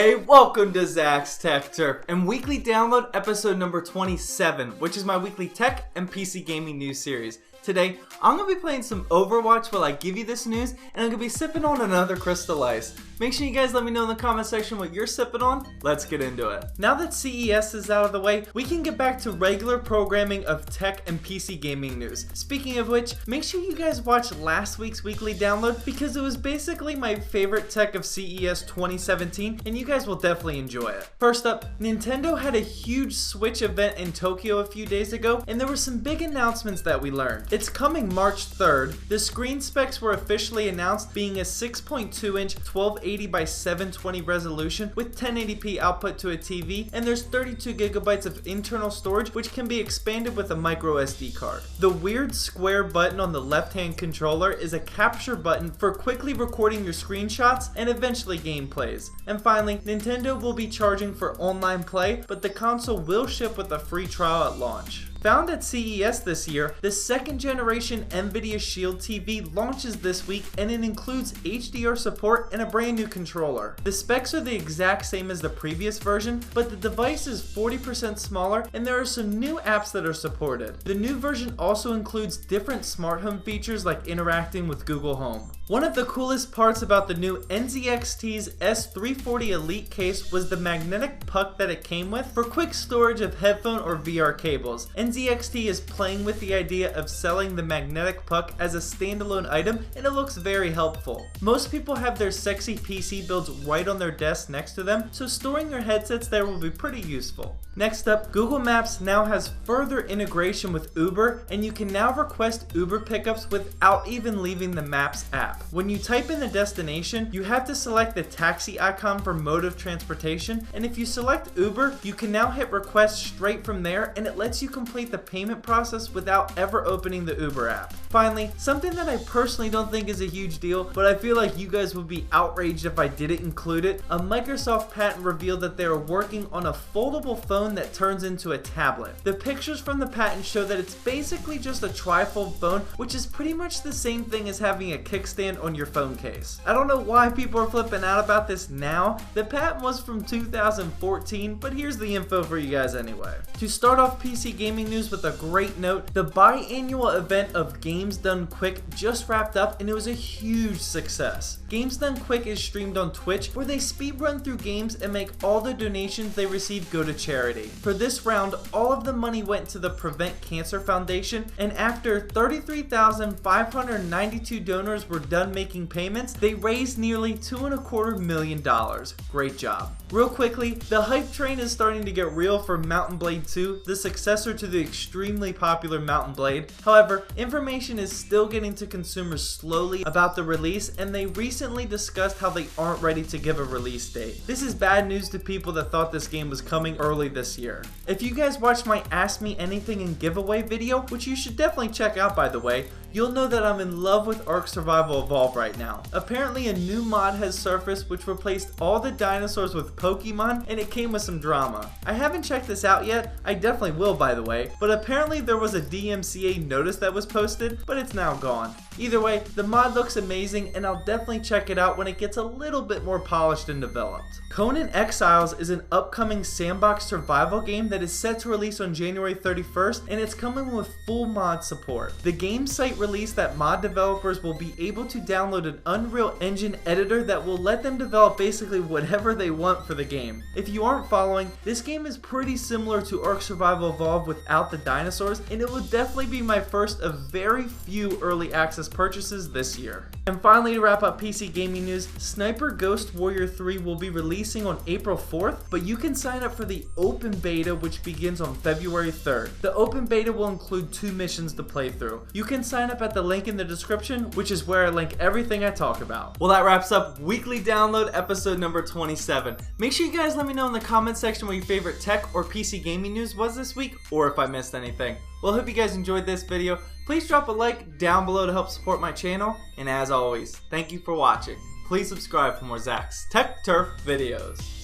Hey, welcome to Zach's Tech Turf and weekly download episode number 27, which is my weekly tech and PC gaming news series. Today, I'm going to be playing some Overwatch while I give you this news, and I'm going to be sipping on another Crystal Ice. Make sure you guys let me know in the comment section what you're sipping on. Let's get into it. Now that CES is out of the way, we can get back to regular programming of tech and PC gaming news. Speaking of which, make sure you guys watch last week's weekly download because it was basically my favorite tech of CES 2017, and you guys will definitely enjoy it. First up, Nintendo had a huge Switch event in Tokyo a few days ago, and there were some big announcements that we learned. It's coming March 3rd. The screen specs were officially announced, being a 6.2-inch 1280 by 720 resolution with 1080p output to a TV, and there's 32 gigabytes of internal storage which can be expanded with a micro SD card. The weird square button on the left-hand controller is a capture button for quickly recording your screenshots and eventually gameplays. And finally, Nintendo will be charging for online play, but the console will ship with a free trial at launch. Found at CES this year, the second generation NVIDIA Shield TV launches this week, and it includes HDR support and a brand new controller. The specs are the exact same as the previous version, but the device is 40% smaller and there are some new apps that are supported. The new version also includes different smart home features like interacting with Google Home. One of the coolest parts about the new NZXT's S340 Elite case was the magnetic puck that it came with for quick storage of headphone or VR cables. NZXT is playing with the idea of selling the magnetic puck as a standalone item, and it looks very helpful. Most people have their sexy PC builds right on their desk next to them, so storing your headsets there will be pretty useful. Next up, Google Maps now has further integration with Uber, and you can now request Uber pickups without even leaving the Maps app. When you type in the destination, you have to select the taxi icon for mode of transportation, and if you select Uber, you can now hit request straight from there, and it lets you complete the payment process without ever opening the Uber app. Finally, something that I personally don't think is a huge deal, but I feel like you guys would be outraged if I didn't include it. A Microsoft patent revealed that they are working on a foldable phone that turns into a tablet. The pictures from the patent show that it's basically just a trifold phone, which is pretty much the same thing as having a kickstand on your phone case. I don't know why people are flipping out about this now. The patent was from 2014, but here's the info for you guys anyway. To start off PC gaming news with a great note, the biannual event of Games Done Quick just wrapped up, and it was a huge success. Games Done Quick is streamed on Twitch, where they speedrun through games and make all the donations they receive go to charity. For this round, all of the money went to the Prevent Cancer Foundation, and after 33,592 donors were done making payments, they raised nearly $2.25 million. Great job. Real quickly, the hype train is starting to get real for Mountain Blade 2, the successor to the extremely popular Mountain Blade. However, information is still getting to consumers slowly about the release, and they recently discussed how they aren't ready to give a release date. This is bad news to people that thought this game was coming early this year. If you guys watched my Ask Me Anything and giveaway video, which you should definitely check out by the way, you'll know that I'm in love with Ark Survival Evolved right now. Apparently a new mod has surfaced which replaced all the dinosaurs with Pokemon, and it came with some drama. I haven't checked this out yet, I definitely will by the way, but apparently there was a DMCA notice that was posted, but it's now gone. Either way, the mod looks amazing, and I'll definitely check it out when it gets a little bit more polished and developed. Conan Exiles is an upcoming sandbox survival game that is set to release on January 31st, and it's coming with full mod support. The game site released that mod developers will be able to download an Unreal Engine editor that will let them develop basically whatever they want for the game. If you aren't following, this game is pretty similar to Ark Survival Evolved without the dinosaurs, and it will definitely be my first of very few early access purchases this year. And finally, to wrap up PC gaming news, Sniper Ghost Warrior 3 will be releasing on April 4th, but you can sign up for the open beta, which begins on February 3rd. The open beta will include 2 missions to play through. You can sign up at the link in the description, which is where I link everything I talk about. Well, that wraps up weekly download episode number 27. Make sure you guys let me know in the comment section what your favorite tech or PC gaming news was this week, or if I missed anything. Well, I hope you guys enjoyed this video. Please drop a like down below to help support my channel, and as always, thank you for watching. Please subscribe for more Zach's Tech Turf videos.